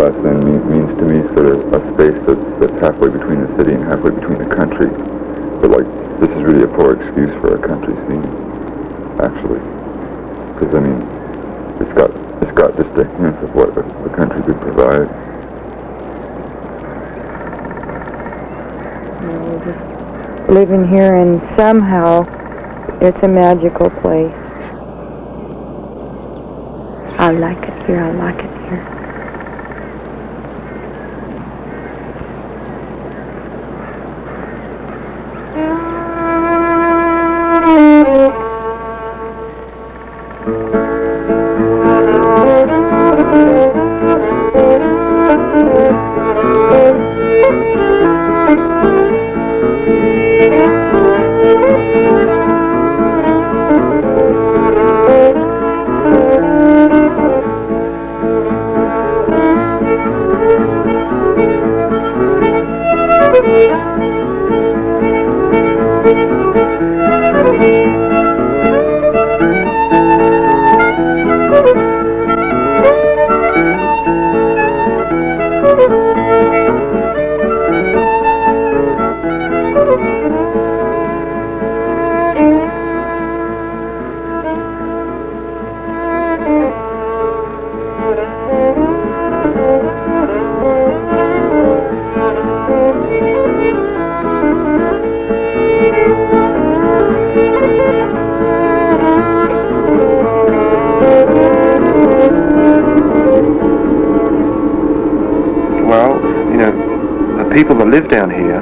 mudflats then means to me sort of a space that's halfway between the city and halfway between the country. But like, this is really a poor excuse for a country scene, actually. Because I mean, it's got just a hint of what the country could provide. We're just living here, and somehow it's a magical place. I like it here. I like it here. People that live down here,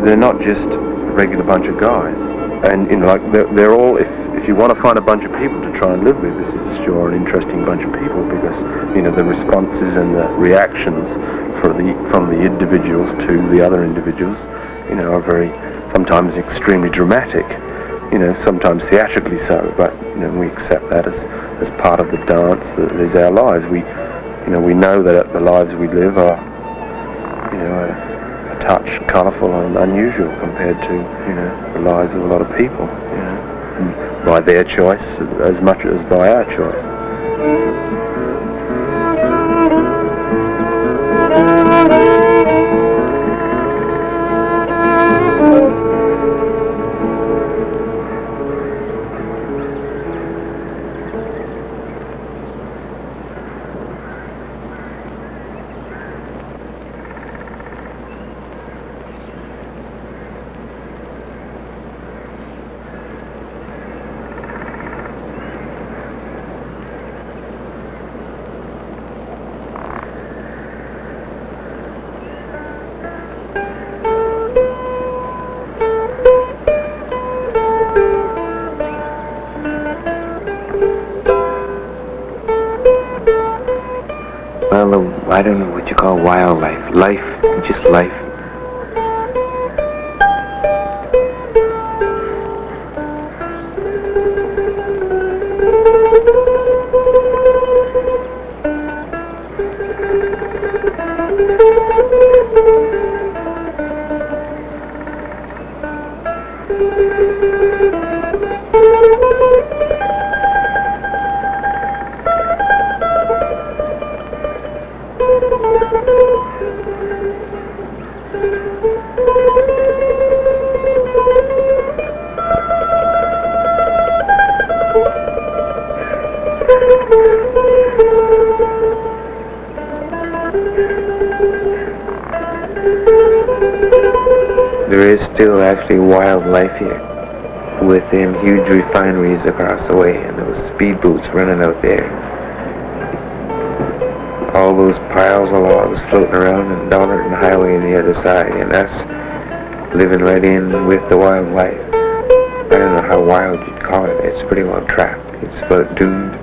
they're not just a regular bunch of guys, and like they're all. If you want to find a bunch of people to try and live with, this is sure an interesting bunch of people, because the responses and the reactions from the individuals to the other individuals, are very sometimes extremely dramatic, sometimes theatrically so, but we accept that as part of the dance that is our lives. We know that the lives we live are a touch colourful and unusual compared to the lives of a lot of people, by their choice as much as by our choice. Well, I don't know what you call wildlife. Life, just life. There is still actually wildlife here, with them huge refineries across the way and those speedboats running out there. All those piles of logs floating around, and Donnerton Highway on the other side, and us living right in with the wildlife. I don't know how wild you'd call it. It's pretty well trapped. It's about doomed.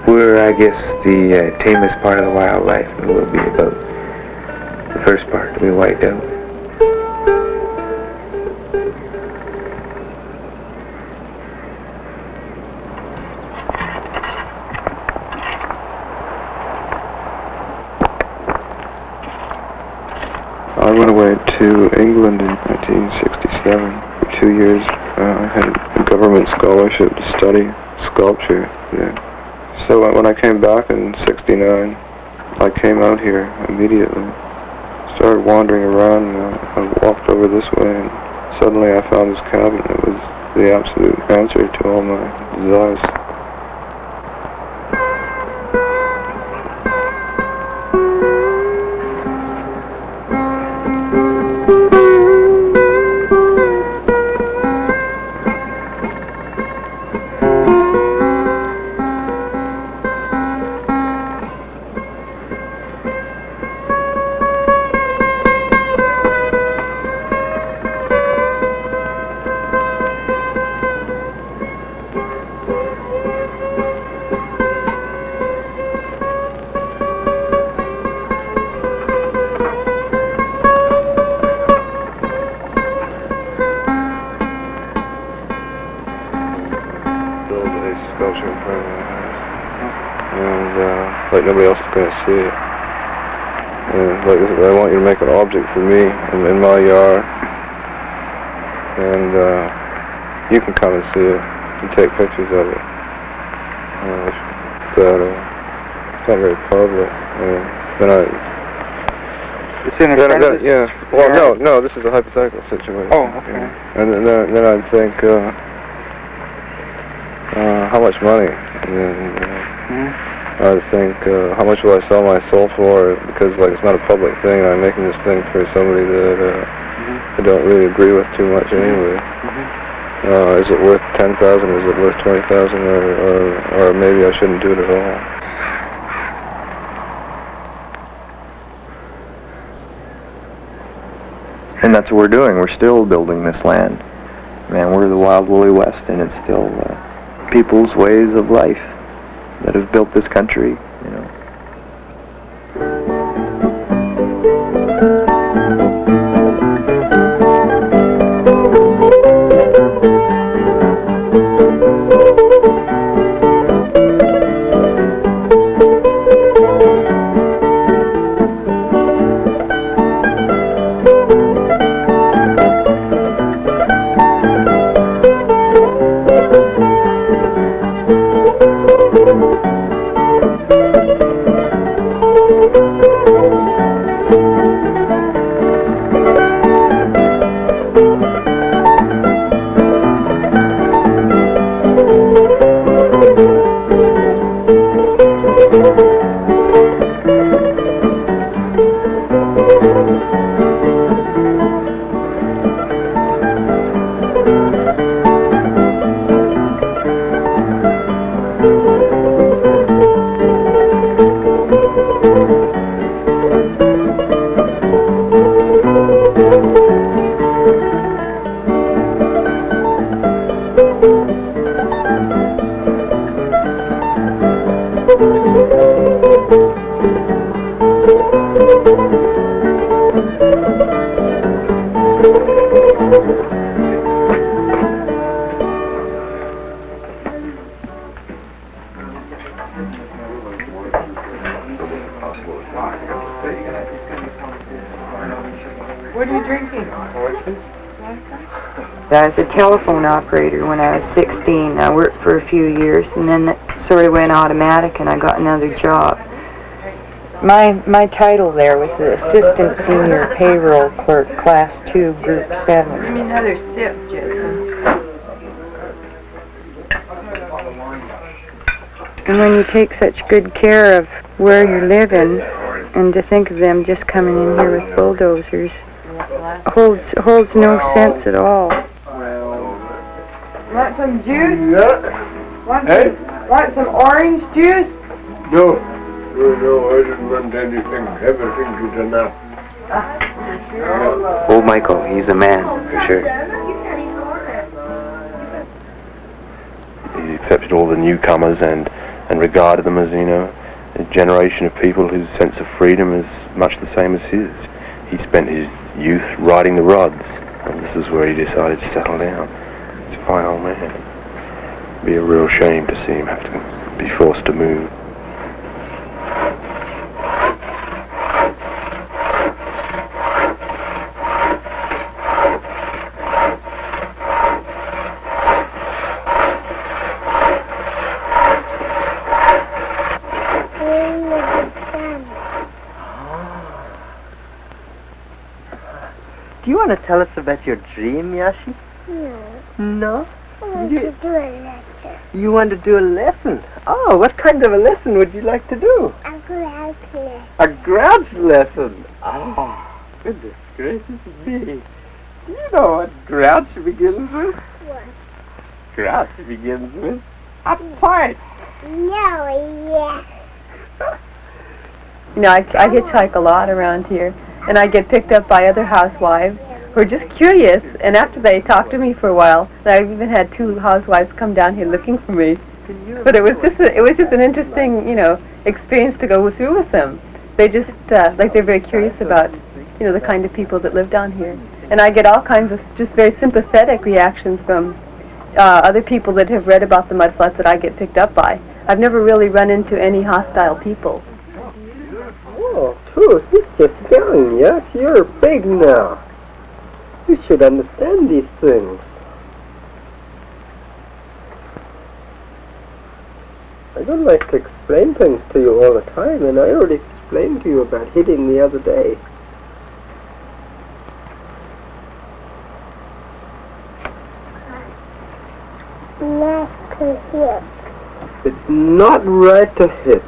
We're, I guess, the tamest part of the wildlife, and we'll be about the first part to be wiped out. I went away to England in 1967 for 2 years. I had a government scholarship to study sculpture there. So when I came back in '69, I came out here immediately. Started wandering around, and I walked over this way, and suddenly I found this cabin. It was the absolute answer to all my desires. Sculpture in front of my house, and like nobody else is going to see it. And like this, I want you to make an object for me in my yard, and you can come and see it and take pictures of it. But it's not very public. Then It's in a yeah. Well, no, this is a hypothetical situation. Oh, okay. And then I'd think, how much money? And I'd think, how much will I sell my soul for? Because like it's not a public thing, and I'm making this thing for somebody that I don't really agree with too much anyway. Is it worth 10,000? Is it worth 20,000? Or maybe I shouldn't do it at all. And that's what we're doing. We're still building this land. Man, we're the wild woolly west, and it's still people's ways of life that have built this country, you know. What are you drinking? I was a telephone operator when I was 16. I worked for a few years, and then it sort of went automatic, and I got another job. My title there was the Assistant Senior Payroll Clerk, Class 2, Group 7. Give me another sip, Jason. And when you take such good care of where you're living, and to think of them just coming in here with bulldozers, holds no sense at all. Want some juice? Yeah. Want some orange juice? No, I didn't want anything. Everything is enough. Old Michael, he's a man, for sure. He's accepted all the newcomers and regarded them as, you know, a generation of people whose sense of freedom is much the same as his. He spent his youth riding the rods, and this is where he decided to settle down. He's a fine old man. It'd be a real shame to see him have to be forced to move. Do you want to tell us about your dream, Yashi? No. No? I want to do a lesson. You want to do a lesson? Oh, what kind of a lesson would you like to do? A ground lesson. A grouch lesson? Oh, goodness gracious me. Do you know what grouch begins with? What? Grouch begins with uptight. No, yes. You know, I hitchhike a lot around here, and I get picked up by other housewives who are just curious, and after they talk to me for a while, I've even had 2 housewives come down here looking for me. But it was just an interesting, you know, experience to go through with them. They just, like, they're very curious about, you know, the kind of people that live down here. And I get all kinds of just very sympathetic reactions from other people that have read about the mudflats that I get picked up by. I've never really run into any hostile people. Oh, too, he's just young, yes? You're big now. You should understand these things. I don't like to explain things to you all the time, and I already explained to you about hitting the other day. Nice to hit. It's not right to hit.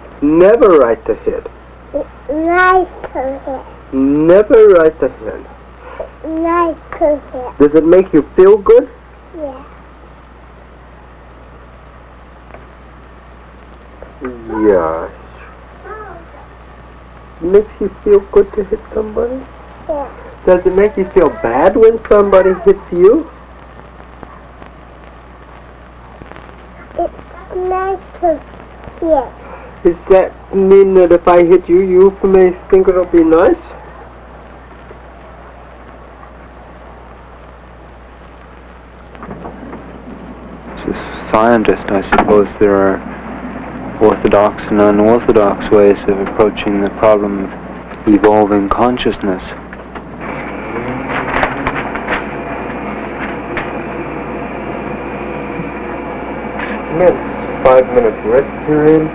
It's never right to hit. It's nice to hit. Never right to hit. Nice to hit. Does it make you feel good? Yeah. Yes. It makes you feel good to hit somebody? Yeah. Does it make you feel bad when somebody hits you? It's nice to hit. Does that mean that if I hit you, you may think it'll be nice? As a scientist, I suppose there are orthodox and unorthodox ways of approaching the problem of evolving consciousness. Immense 5-minute rest period.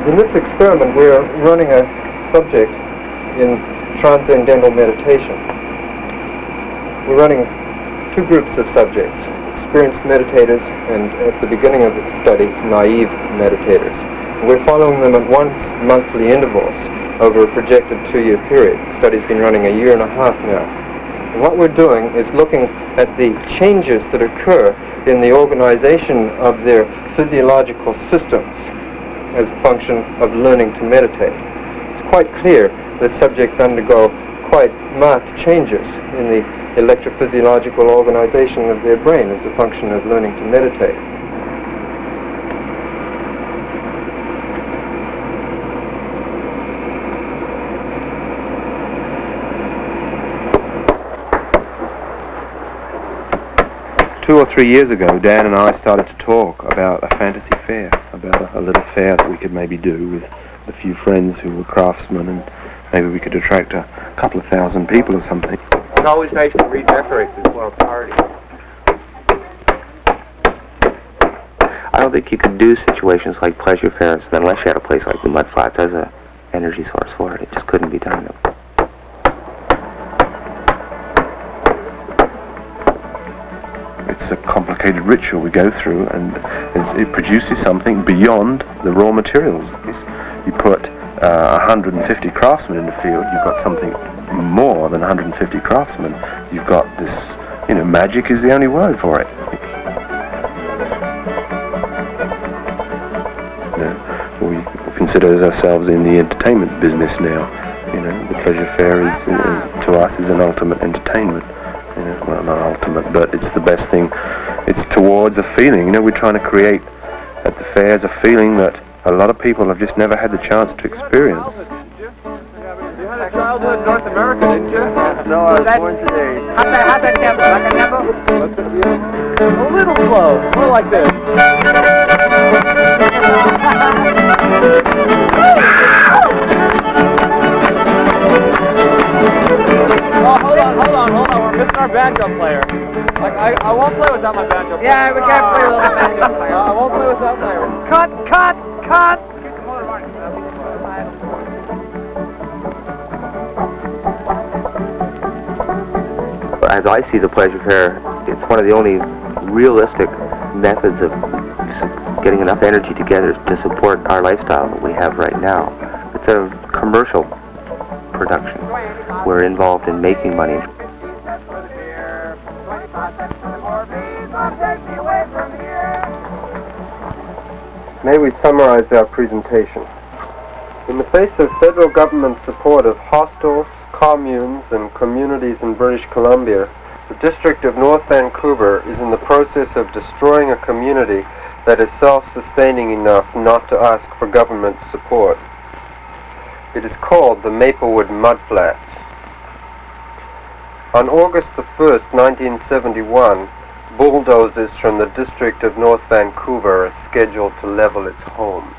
In this experiment, we are running a subject in transcendental meditation. We're running 2 groups of subjects, experienced meditators and, at the beginning of the study, naive meditators. We're following them at once-monthly intervals over a projected 2-year period. The study's been running a 1.5 years now. And what we're doing is looking at the changes that occur in the organization of their physiological systems as a function of learning to meditate. It's quite clear that subjects undergo quite marked changes in the electrophysiological organization of their brain as a function of learning to meditate. Two or 3 years ago, Dan and I started to talk about a fantasy fair, about a little fair that we could maybe do with a few friends who were craftsmen, and maybe we could attract a couple of thousand people or something. It's always nice to redecorate as well, party. I don't think you could do situations like pleasure fairs unless you had a place like the mudflats as an energy source for it. It just couldn't be done. It's a complicated ritual we go through, and it produces something beyond the raw materials. You put 150 craftsmen in the field, you've got something more than 150 craftsmen. You've got this, you know, magic is the only word for it. We consider ourselves in the entertainment business now. You know, the pleasure fair is to us is an ultimate entertainment. You know, well, not ultimate, but it's the best thing. It's towards a feeling. You know, we're trying to create at the fairs a feeling that a lot of people have just never had the chance to experience. You had a childhood in North America, didn't you? No, I was born today. How'd that tempo? Like a tempo? A little slow, more like this. Oh, hold on. We're missing our banjo player. Like, I won't play without my banjo player. Yeah, we can't play without my banjo player. I won't play without player. Cut! Come on, Martin. as I see the pleasure fair, it's one of the only realistic methods of getting enough energy together to support our lifestyle that we have right now. It's a commercial production. We're involved in making money. May we summarize our presentation. In the face of federal government support of hostels, communes, and communities in British Columbia, the District of North Vancouver is in the process of destroying a community that is self-sustaining enough not to ask for government support. It is called the Maplewood mudflats. On August the 1st, 1971, bulldozers from the District of North Vancouver are scheduled to level its homes.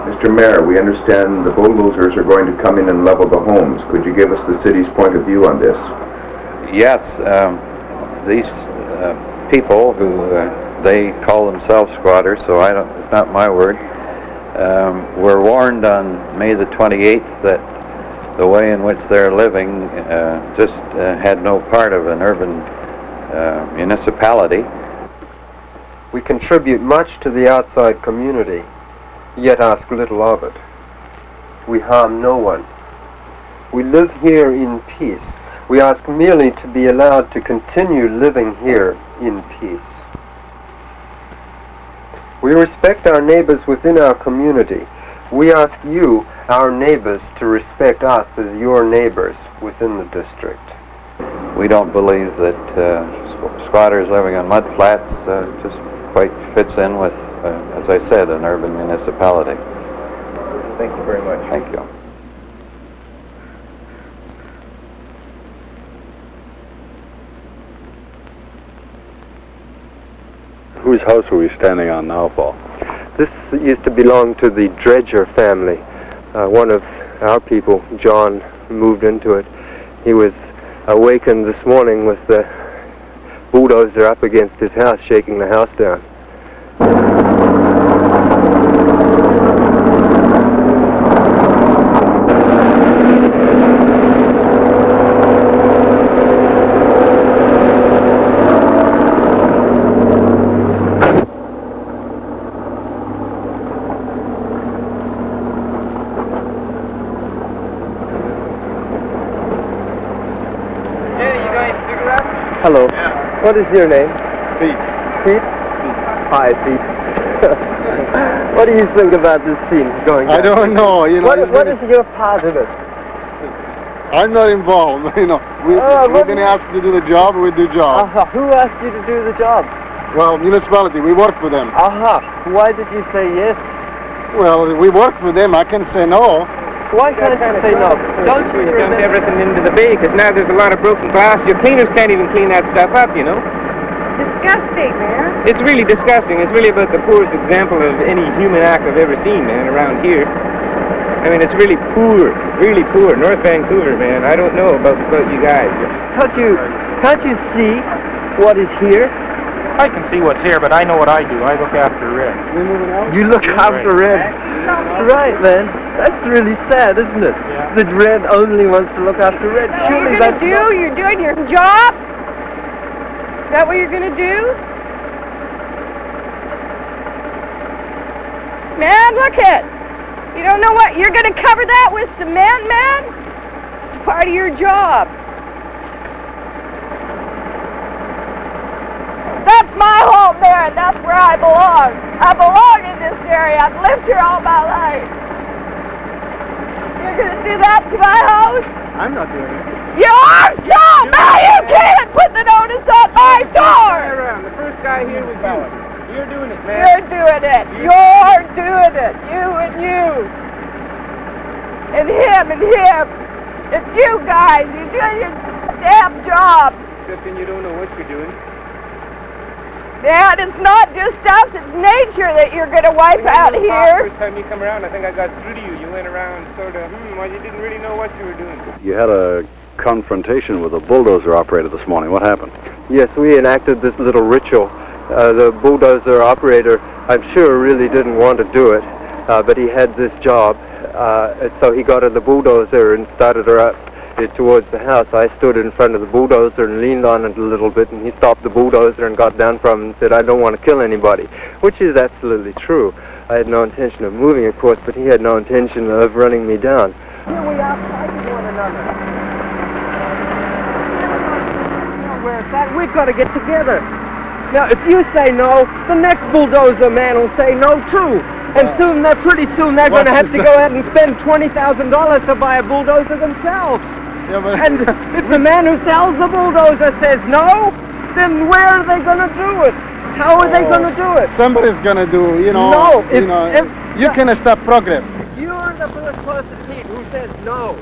Mr. Mayor, we understand the bulldozers are going to come in and level the homes. Could you give us the city's point of view on this? Yes, these people who they call themselves squatters, so it's not my word, were warned on May the 28th that the way in which they're living just had no part of an urban municipality. We contribute much to the outside community, yet ask little of it. We harm no one. We live here in peace. We ask merely to be allowed to continue living here in peace. We respect our neighbors within our community. We ask you, our neighbors, to respect us as your neighbors within the district. We don't believe that squatters living on mudflats just quite fits in with, as I said, an urban municipality. Thank you very much. Thank you. Whose house are we standing on now, Paul? This used to belong to the Dredger family. One of our people, John, moved into it. He was awakened this morning with the bulldozer up against his house, shaking the house down. Hello. Yeah. What is your name? Pete. Pete? Hi, Pete. What do you think about this scene going on? I don't know, you know. What is your part of it? I'm not involved, you know. We're going to ask you to do the job, we do the job. Who asked you to do the job? Well, municipality, we work for them. Why did you say yes? Well, we work for them, I can say no. Why can't you say no? Don't you dump everything into the bay, because now there's a lot of broken glass. Your cleaners can't even clean that stuff up, you know. Disgusting, man. It's really disgusting. It's really about the poorest example of any human act I've ever seen, man, around here. I mean, it's really poor, really poor. North Vancouver, man. I don't know about you guys. Can't you see what is here? I can see what's here, but I know what I do. I look after Red. You look after Red. Right, man. That's really sad, isn't it? Yeah. That Red only wants to look after Red. Surely that's not... You're doing your job? Is that what you're gonna do? Man, look it. You don't know what? You're gonna cover that with cement, man? It's part of your job. That's my home there, and that's where I belong. I belong in this area. I've lived here all my life. You're gonna do that to my house? I'm not doing it. You are so! Now you can't put the notice on my door! The first guy here was you. You're doing it, man. You're doing it. You're doing it. You and you. And him and him. It's you guys. You're doing your damn jobs. Except then you don't know what you're doing. Man, it's not just us, it's nature that you're going to wipe out here. First time you come around, I think I got through to you. You went around sort of, well, you didn't really know what you were doing. You had a confrontation with a bulldozer operator this morning. What happened? Yes, we enacted this little ritual. The bulldozer operator, I'm sure, really didn't want to do it, but he had this job, so he got in the bulldozer and started her up it towards the house. I stood in front of the bulldozer and leaned on it a little bit, and he stopped the bulldozer and got down from it and said, "I don't want to kill anybody," which is absolutely true. I had no intention of moving, of course, but he had no intention of running me down. Here we are fighting one another. Where it's at, we've got to get together. Now, if you say no, the next bulldozer man will say no too. And pretty soon they're going to have to go out and spend $20,000 to buy a bulldozer themselves. Yeah, but And if the man who sells the bulldozer says no, then where are they going to do it? How are they going to do it? somebody's gonna do, No, you can stop progress. If you're the first person, Pete, who says no,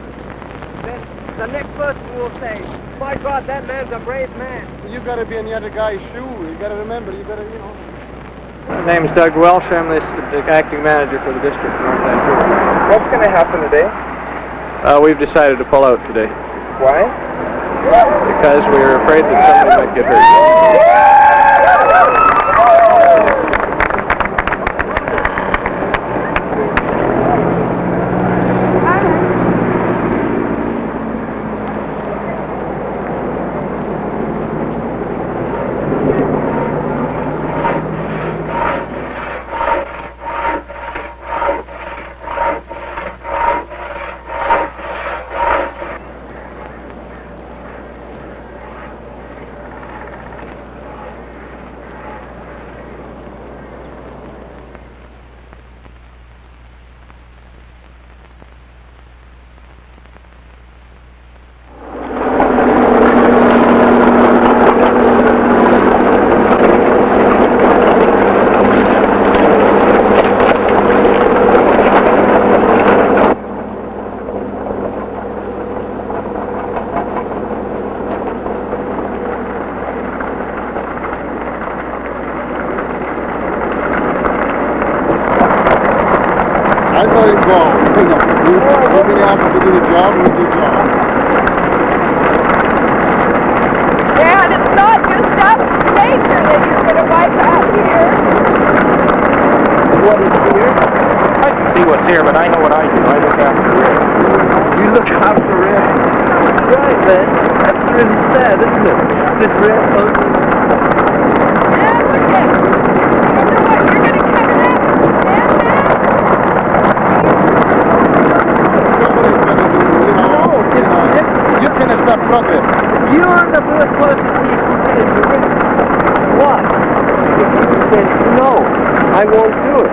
then the next person will say, "My God, that man's a brave man." You gotta be in the other guy's shoe. You gotta remember, My name's Doug Welsh. I'm the acting manager for the district of North Vancouver. What's going to happen today? We've decided to pull out today Why? because we're afraid that somebody might get hurt. I'm not involved. We've been asked to do the job, we do the job. Yeah, and it's not just us, it's nature that you're going to wipe out here. What is here? I can see what's here, but I know what I do. I look after Rick. You look after Rick? Right, man. That's really sad, isn't it? Did Rick ugly? Yeah, look at it. You know what, you're going to come in after some man now? Somebody's gonna do, you can stop progress. You're the first person, Pete, who says, "Rick, what?" If he said, "No, I won't do it,"